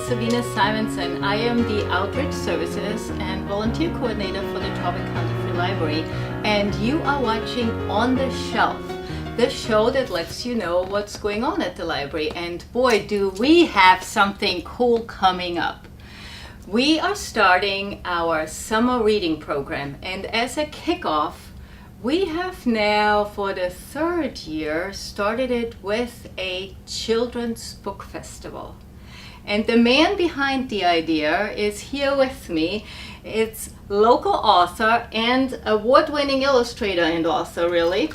Sabine Simonson. I am the Outreach Services and Volunteer Coordinator for the Talbot County Free Library, and you are watching On the Shelf, the show that lets you know what's going on at the library. And boy, do we have something cool coming up. We are starting our summer reading program, and as a kickoff, we have now, for the third year, started it with a children's book festival. And the man behind the idea is here with me. It's local author and award-winning illustrator and author, really,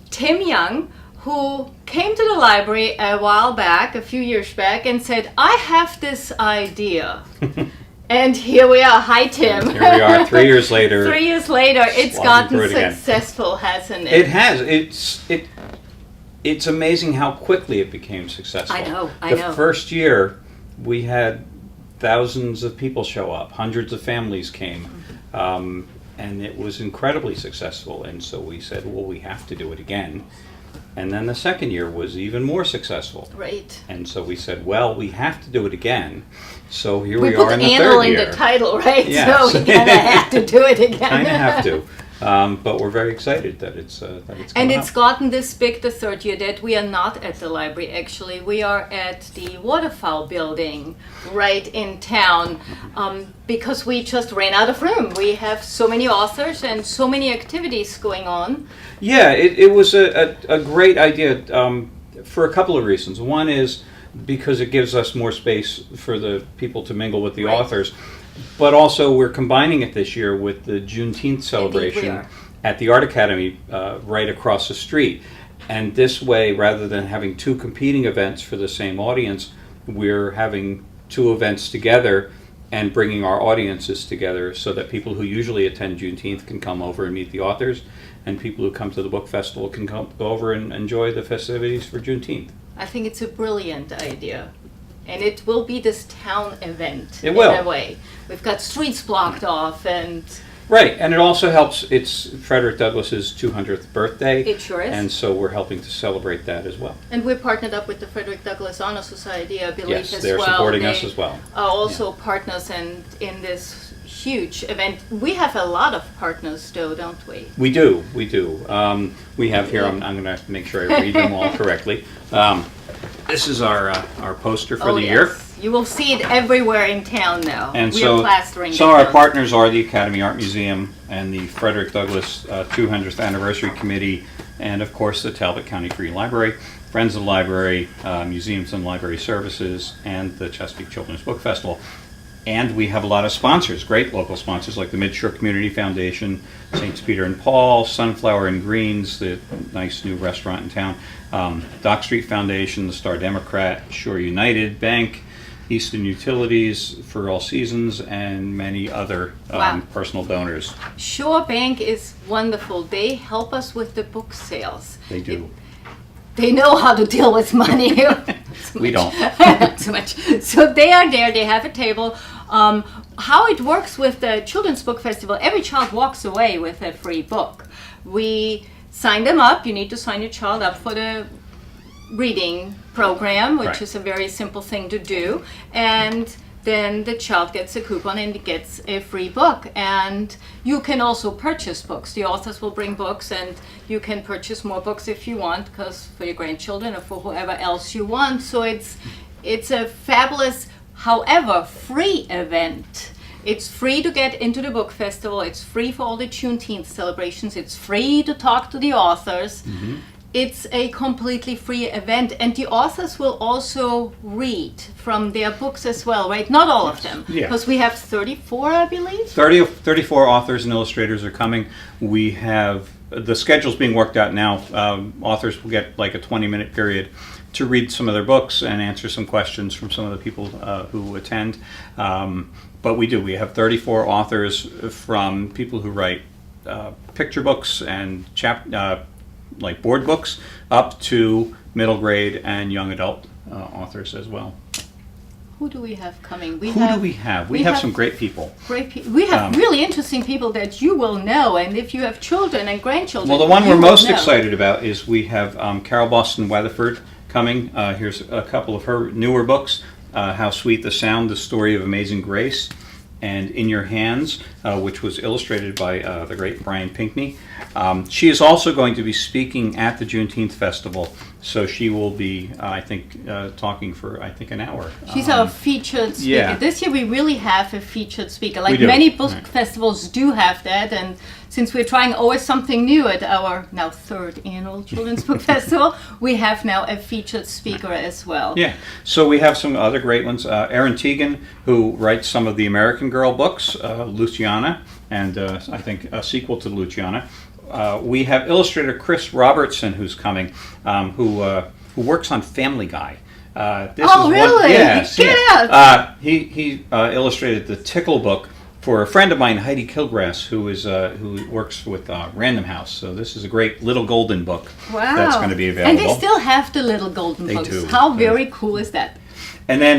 Tim Young, who came to the library a few years back, and said, I have this idea. And here we are. Hi, Tim. Here we are, 3 years later. 3 years later, it's gotten successful, hasn't it? It has. It's amazing how quickly it became successful. I know. The first year, we had thousands of people show up. Hundreds of families came. And it was incredibly successful. And so we said, well, we have to do it again. And then the second year was even more successful. Right. And so we said, well, we have to do it again. So here we We are in the third year. put the annual in the title, right? Yes. So we kind of have to do it again. Kind of have to. But we're very excited that it's coming And it's up. gotten this big the third year that we are not at the library, actually. We are at the Waterfowl building right in town because we just ran out of room. We have so many authors and so many activities going on. Yeah, it was a great idea for a couple of reasons. One is because it gives us more space for the people to mingle with the authors. But also, we're combining it this year with the Juneteenth celebration at the Art Academy right across the street. And this way, rather than having two competing events for the same audience, we're having two events together and bringing our audiences together so that people who usually attend Juneteenth can come over and meet the authors, and people who come to the book festival can go over and enjoy the festivities for Juneteenth. I think it's a brilliant idea. And it will be this town event in a way. We've got streets blocked off and... Right, and it also helps, it's Frederick Douglass's 200th birthday. It sure is. And so we're helping to celebrate that as well. And we're partnered up with the Frederick Douglass Honor Society, I believe, as well. Yes, they're supporting us as well. Are also partners in this huge event. We have a lot of partners, though, don't we? We do. We have here, I'm going to make sure I read them all correctly. This is our poster for the year. You will see it everywhere in town now. And we are plastering so our partners are the Academy Art Museum and the Frederick Douglass 200th Anniversary Committee, and of course the Talbot County Free Library, Friends of the Library, Museums and Library Services, and the Chesapeake Children's Book Festival. And we have a lot of sponsors, great local sponsors like the Midshore Community Foundation, Saints Peter and Paul, Sunflower and Greens, the nice new restaurant in town, Dock Street Foundation, the Star Democrat, Shore United Bank, Easton Utilities for All Seasons, and many other personal donors. Shore Bank is wonderful. They help us with the book sales. They do. They know how to deal with money. We don't. Not so much. So they are there. They have a table. How it works with the Children's Book Festival, every child walks away with a free book. We sign them up. You need to sign your child up for the reading program, which is a very simple thing to do. And then the child gets a coupon and gets a free book. And you can also purchase books. The authors will bring books, and you can purchase more books if you want, because for your grandchildren or for whoever else you want. So it's a fabulous, however, free event. It's free to get into the book festival. It's free for all the Juneteenth celebrations. It's free to talk to the authors. Mm-hmm. It's a completely free event, and the authors will also read from their books as well, right? Not all of them, because we have 34, I believe? 34 authors and illustrators are coming. We have, the schedule's being worked out now. Authors will get like a 20-minute period to read some of their books and answer some questions from some of the people who attend. But we have 34 authors, from people who write picture books and like board books, up to middle grade and young adult authors as well. Who do we have coming? We have some great people. We have really interesting people that you will know, and if you have children and grandchildren. Well, the one we're most excited about is we have Carol Boston Weatherford coming. Here's a couple of her newer books. How Sweet the Sound, The Story of Amazing Grace, and In Your Hands, which was illustrated by the great Brian Pinkney. She is also going to be speaking at the Juneteenth Festival, so she will be, I think, talking for, an hour. She's our featured speaker. Yeah. This year we really have a featured speaker. Like do. many book festivals do have that, and since we're trying always something new at our now 3rd annual Children's Book Festival, we have now a featured speaker as well. Yeah, so we have some other great ones. Erin Teagan, who writes some of the American Girl books, Luciana, and I think a sequel to Luciana. We have illustrator Chris Robertson, who's coming, who works on Family Guy. Really? Yes, Get out! He illustrated the Tickle book for a friend of mine, Heidi Kilgrass, who works with Random House. So this is a great Little Golden book that's going to be available. And they still have the Little Golden books. Do. How very cool is that? And then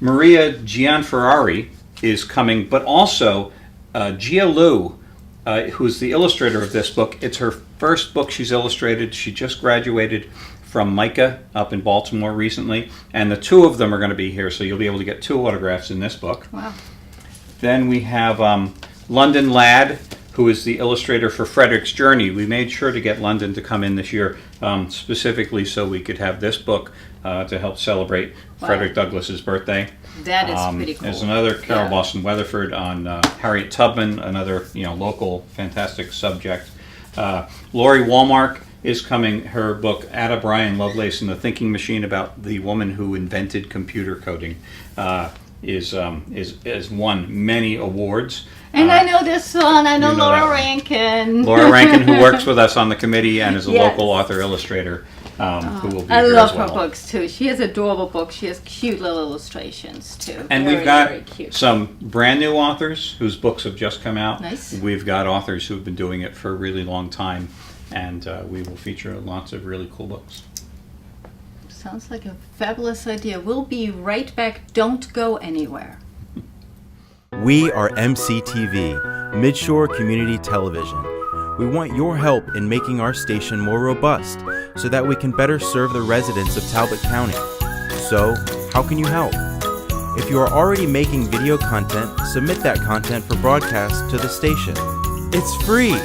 Maria Gianferrari is coming, but also Gia Liu, who's the illustrator of this book. It's her first book she's illustrated. She just graduated from Micah up in Baltimore recently, and the two of them are going to be here, so you'll be able to get 2 autographs in this book. Wow. Then we have London Ladd, who is the illustrator for Frederick's Journey. We made sure to get London to come in this year, specifically so we could have this book to help celebrate Frederick Douglass's birthday. That is pretty cool. There's another Carol Boston Weatherford on Harriet Tubman, another local fantastic subject. Lori Walmark is coming. Her book Ada Bryan Lovelace and the Thinking Machine, about the woman who invented computer coding, is won many awards. And I know this one. I know you know Laura Rankin. Laura Rankin, who works with us on the committee and is a Yes. local author illustrator, who will be I here love as well. her books too. She has adorable books. She has cute little illustrations too. And very, we've got very cute. some brand new authors whose books have just come out. Nice. We've got authors who've been doing it for a really long time, and we will feature lots of really cool books. Sounds like a fabulous idea. We'll be right back. Don't go anywhere. We are MCTV, Midshore Community Television. We want your help in making our station more robust so that we can better serve the residents of Talbot County. So, how can you help? If you are already making video content, submit that content for broadcast to the station. It's free!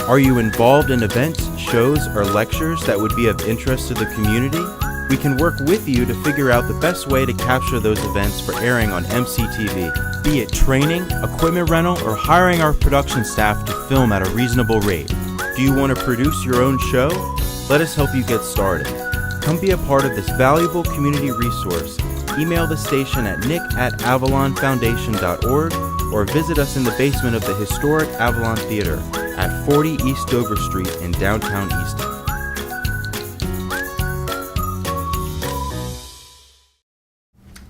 Are you involved in events, shows, or lectures that would be of interest to the community? We can work with you to figure out the best way to capture those events for airing on MCTV, be it training, equipment rental, or hiring our production staff to film at a reasonable rate. Do you want to produce your own show? Let us help you get started. Come be a part of this valuable community resource. Email the station at nick@avalonfoundation.org or visit us in the basement of the historic Avalon Theater at 40 East Dover Street in downtown Easton.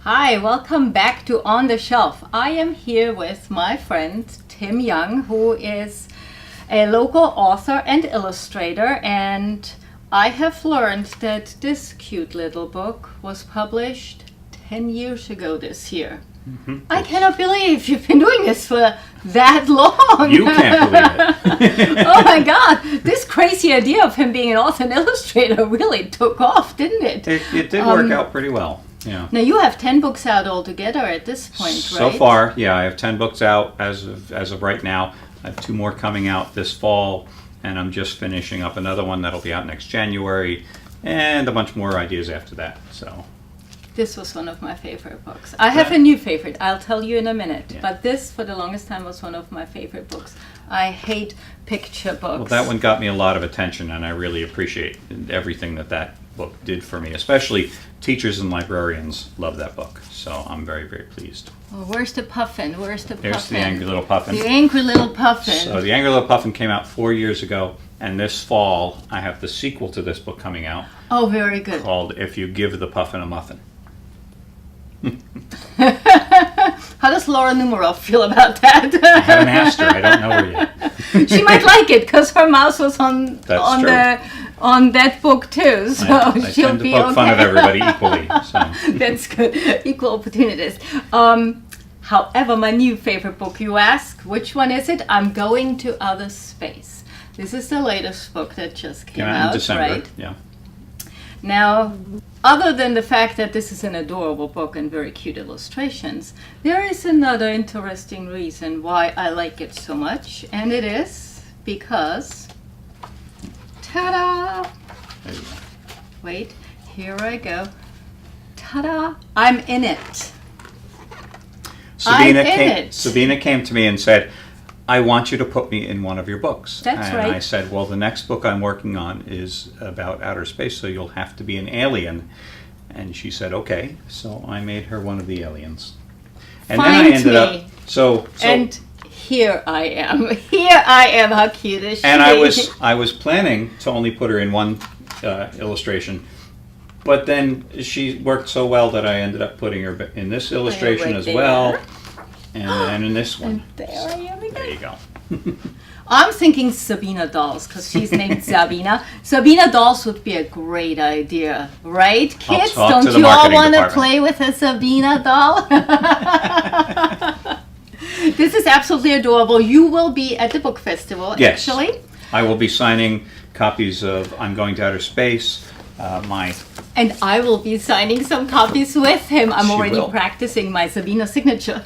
Hi, welcome back to On the Shelf. I am here with my friend Tim Young, who is a local author and illustrator, and I have learned that this cute little book was published 10 years ago this year. Mm-hmm. I cannot believe you've been doing this for that long. You can't believe it. Oh my God, this crazy idea of him being an author and illustrator really took off, didn't it? It did work out pretty well. Yeah. Now you have 10 books out altogether at this point, right? So far, yeah, I have 10 books out as of right now. I have 2 more coming out this fall, and I'm just finishing up another one that'll be out next January, and a bunch more ideas after that. So this was one of my favorite books. I have a new favorite. I'll tell you in a minute. Yeah. But this, for the longest time, was one of my favorite books. I hate picture books. Well, that one got me a lot of attention, and I really appreciate everything that book did for me. Especially teachers and librarians love that book, so I'm very, very pleased. Well, where's the puffin? Where's the puffin? There's the Angry Little Puffin. The Angry Little Puffin. So the Angry Little Puffin came out 4 years ago, and this fall I have the sequel to this book coming out. Oh, very good. Called If You Give the Puffin a Muffin. How does Laura Numeroff feel about that? I haven't asked her. I don't know her yet. She might like it because her mouse was on that book too, so I she'll tend to be poke okay. fun of everybody equally. So. That's good. Equal opportunities. However, my new favorite book, you ask, which one is it? I'm Going to Outer Space. This is the latest book that just came out in December. right? Yeah. Now, other than the fact that this is an adorable book and very cute illustrations, there is another interesting reason why I like it so much, and it is because, ta-da! Wait, here I go. Ta-da! I'm in it. Sabina came to me and said, I want you to put me in one of your books. That's right. And I said, well, the next book I'm working on is about outer space, so you'll have to be an alien. And she said, okay. So I made her one of the aliens. And then I ended up... And here I am. Here I am. How cute is she? And I was planning to only put her in one illustration. But then she worked so well that I ended up putting her in this illustration as well. And then in this one. And there I am again. There you go. I'm thinking Sabina dolls because she's named Sabina. Sabina dolls would be a great idea, right? Kids, don't you all want to play with a Sabina doll? This is absolutely adorable. You will be at the book festival, yes. Actually. I will be signing copies of I'm Going to Outer Space. And I will be signing some copies with him. I'm already practicing my Sabina signature.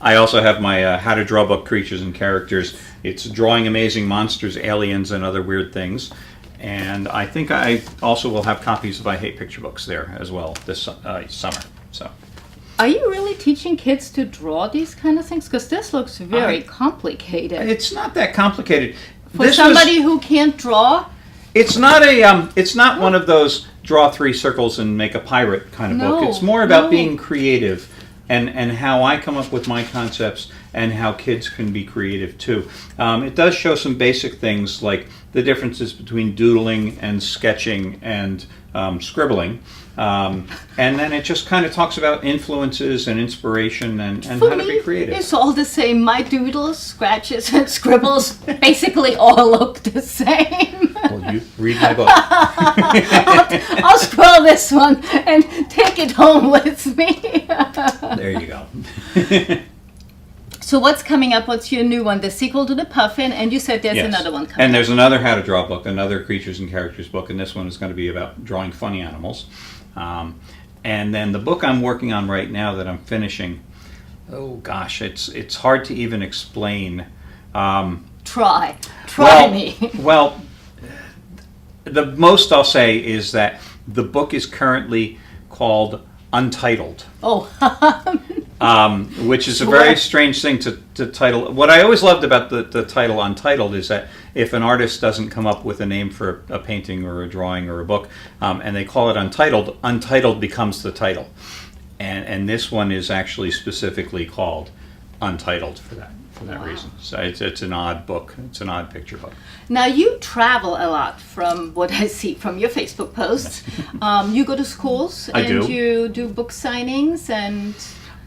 I also have my How to Draw book, Creatures and Characters. It's drawing amazing monsters, aliens, and other weird things. And I think I also will have copies of I Hate Picture books there as well this summer. So, are you really teaching kids to draw these kind of things? Because this looks very complicated. It's not that complicated. For somebody who can't draw? It's not it's not one of those draw 3 circles and make a pirate kind of book. It's more about being creative and how I come up with my concepts and how kids can be creative too. It does show some basic things like the differences between doodling and sketching and scribbling. And then it just kind of talks about influences and inspiration and how to be creative. It's all the same. My doodles, scratches, and scribbles basically all look the same. Well, you read my book. I'll scroll this one and take it home with me. There you go. So what's coming up? What's your new one? The sequel to the Puffin, and you said there's another one coming. And there's another How to Draw book, another Creatures and Characters book, and this one is going to be about drawing funny animals. And then the book I'm working on right now that I'm finishing, oh gosh, it's hard to even explain. Try well, me. Well, the most I'll say is that the book is currently called Untitled. Oh. Which is a very strange thing to title. What I always loved about the title Untitled is that if an artist doesn't come up with a name for a painting or a drawing or a book, and they call it Untitled, Untitled becomes the title. And this one is actually specifically called Untitled for that reason. So it's an odd book. It's an odd picture book. Now you travel a lot from what I see from your Facebook posts. You go to schools you do book signings and...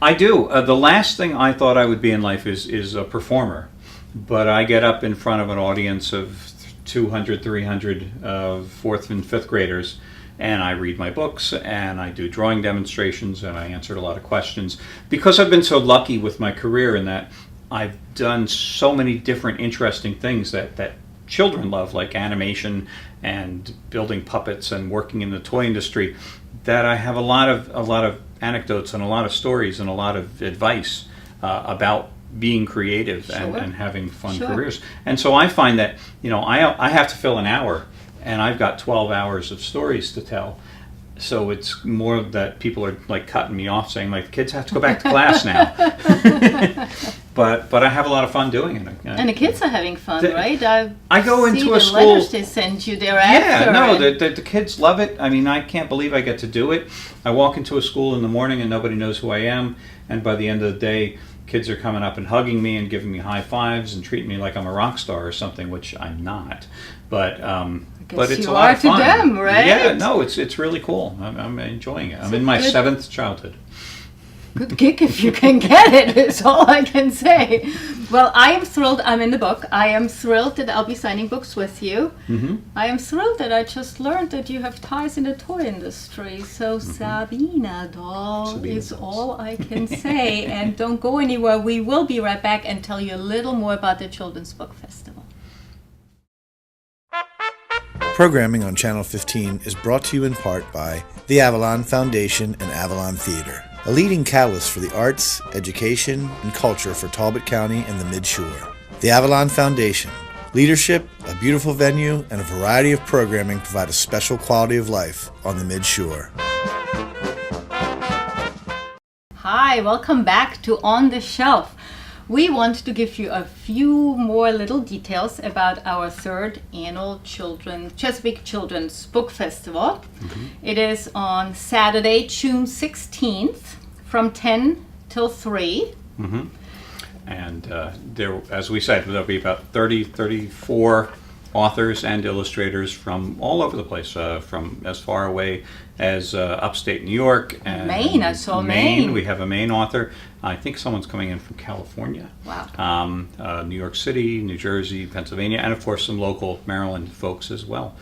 I do. The last thing I thought I would be in life is a performer. But I get up in front of an audience of 200, 300 fourth and fifth graders, and I read my books, and I do drawing demonstrations, and I answered a lot of questions. Because I've been so lucky with my career in that I've done so many different interesting things that children love, like animation and building puppets and working in the toy industry, that I have a lot of anecdotes and a lot of stories and a lot of advice about being creative and having fun careers. And so I find that, I have to fill an hour, and I've got 12 hours of stories to tell. So it's more that people are like cutting me off, saying like, kids have to go back to class now. But I have a lot of fun doing it. And the kids are having fun, right? I go into a school. Letters they send you thereafter. Yeah, no, the kids love it. I mean, I can't believe I get to do it. I walk into a school in the morning and nobody knows who I am. And by the end of the day, kids are coming up and hugging me and giving me high fives and treating me like I'm a rock star or something, which I'm not. But it's a lot of fun. You are to them, right? Yeah, no, it's really cool. I'm enjoying it. I'm in my 7th childhood. Good gig if you can get it, is all I can say. Well, I am thrilled. I'm in the book. I am thrilled that I'll be signing books with you. Mm-hmm. I am thrilled that I just learned that you have ties in the toy industry. So Sabina doll is all I can say. And don't go anywhere. We will be right back and tell you a little more about the Children's Book Festival. Programming on Channel 15 is brought to you in part by the Avalon Foundation and Avalon Theater, a leading catalyst for the arts, education, and culture for Talbot County and the Mid-Shore. The Avalon Foundation. Leadership, a beautiful venue, and a variety of programming provide a special quality of life on the Mid-Shore. Hi, welcome back to On the Shelf. We want to give you a few more little details about our third annual Chesapeake Children's Book Festival. It is on Saturday, June 16th from 10 till 3. And there, as we said, there'll be about 34 authors and illustrators from all over the place, from as far away as upstate New York and Maine. I saw Maine. We have a Maine author. I think someone's coming in from California. Wow. New York City, New Jersey, Pennsylvania, and of course some local Maryland folks as well,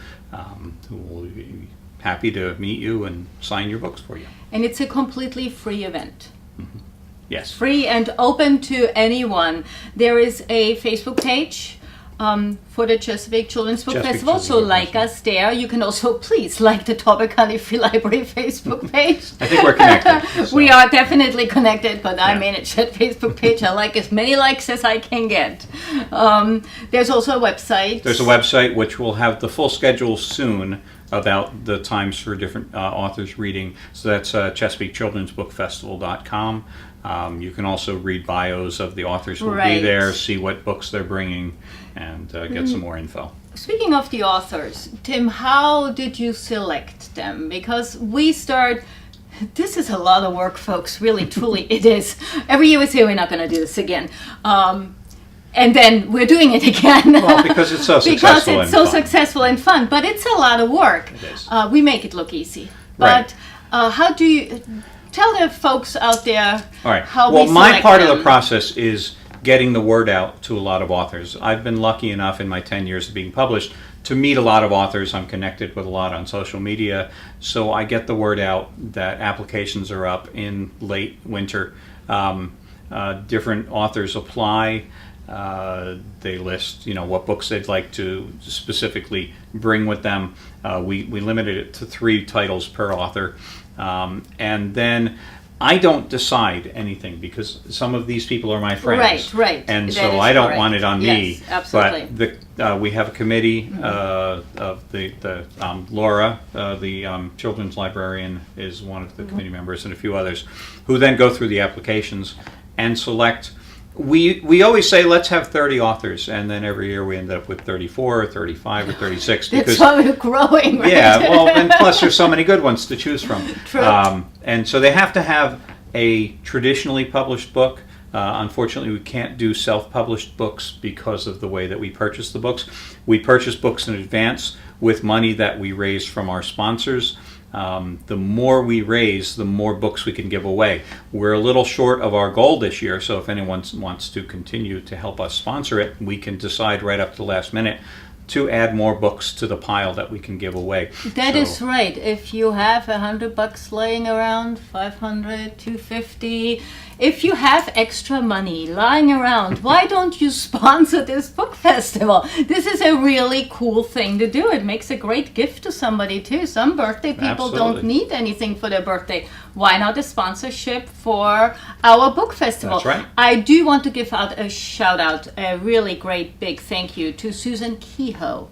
who will be happy to meet you and sign your books for you. And it's a completely free event. Yes. Free and open to anyone. There is a Facebook page for the Chesapeake Children's Book Festival, so like us there. You can also please like the Talbot County Free Library Facebook page. I think we're connected. So. We are definitely connected, but I manage that Facebook page. I like as many likes as I can get. There's also a website. There's a website which will have the full schedule soon about the times for different authors reading. So that's ChesapeakeChildren'sBookFestival.com. You can also read bios of the authors who will be there, see what books they're bringing, and get some more info. Speaking of the authors, Tim, how did you select them? Because we start... This is a lot of work, folks. Really, truly, it is. Every year we say we're not going to do this again. And then we're doing it again. Well, because it's so successful and fun. Successful and fun. But it's a lot of work. It is. We make it look easy. But how do you... Tell the folks out there how we select my part them. of the process is getting the word out to a lot of authors. I've been lucky enough in my 10 years of being published to meet a lot of authors. I'm connected with a lot on social media, so I get the word out that applications are up in late winter. Different authors apply. They list, what books they'd like to specifically bring with them. We limited it to 3 titles per author. And then I don't decide anything because some of these people are my friends. Right. And so I don't want it on me. Yes, absolutely. But we have a committee of the Laura, the children's librarian, is one of the committee members, and a few others, who then go through the applications and select. We always say let's have 30 authors, and then every year we end up with 34 or 35 or 36. That's why we're growing, right? Yeah, well, and plus there's so many good ones to choose from. True. And so they have to have a traditionally published book. Unfortunately, we can't do self-published books because of the way that we purchase the books. We purchase books in advance with money that we raise from our sponsors. The more we raise, the more books we can give away. We're a little short of our goal this year, so if anyone wants to continue to help us sponsor it, we can decide right up to the last minute to add more books to the pile that we can give away. That is right. If you have $100 laying around, $500, $250, if you have extra money lying around, why don't you sponsor this book festival? This is a really cool thing to do. It makes a great gift to somebody too. Some birthday people don't need anything for their birthday. Why not a sponsorship for our book festival? That's right. I do want to give out a shout out, a really great big thank you to Susan Kehoe,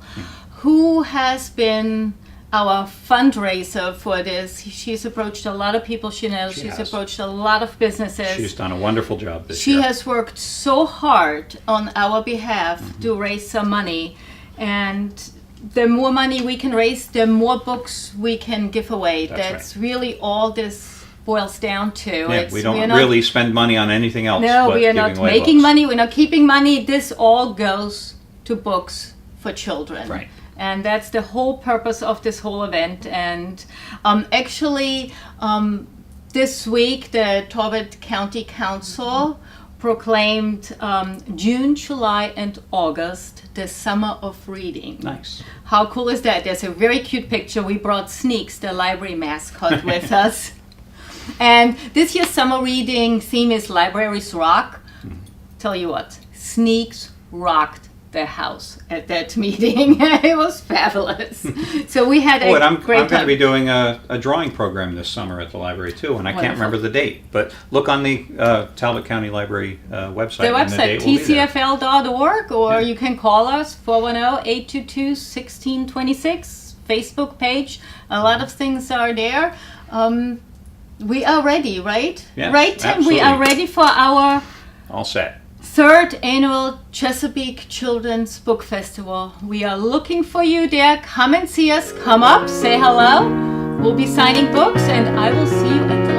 who has been our fundraiser for this. She's approached a lot of people she knows. She's approached a lot of businesses. She's done a wonderful job this year. She has worked so hard on our behalf to raise some money, and the more money we can raise, the more books we can give away. That's really all this boils down to. Yeah, we don't really spend money on anything else. No, but we are not making money. We're not keeping money. This all goes to books for children. Right. And that's the whole purpose of this whole event. And this week, the Talbot County Council proclaimed June, July, and August the Summer of Reading. Nice. How cool is that? There's a very cute picture. We brought Sneaks, the library mascot, with us. And this year's summer reading theme is Libraries Rock. Tell you what, Sneaks rocked the house at that meeting. It was fabulous. So we had a I'm great going to time. be doing a drawing program this summer at the library too, and I can't Wonderful. remember the date. But look on the Talbot County Library website. The and the website, date will be there. tcfl.org, or Yeah. you can call us, 410-822-1626, Facebook page. A lot of things are there. We are ready, right? Yes, right, Tim? We are absolutely. ready for our All set. third annual Chesapeake Children's Book Festival. We are looking for you there. Come and see us. Come up, say hello. We'll be signing books, and I will see you at the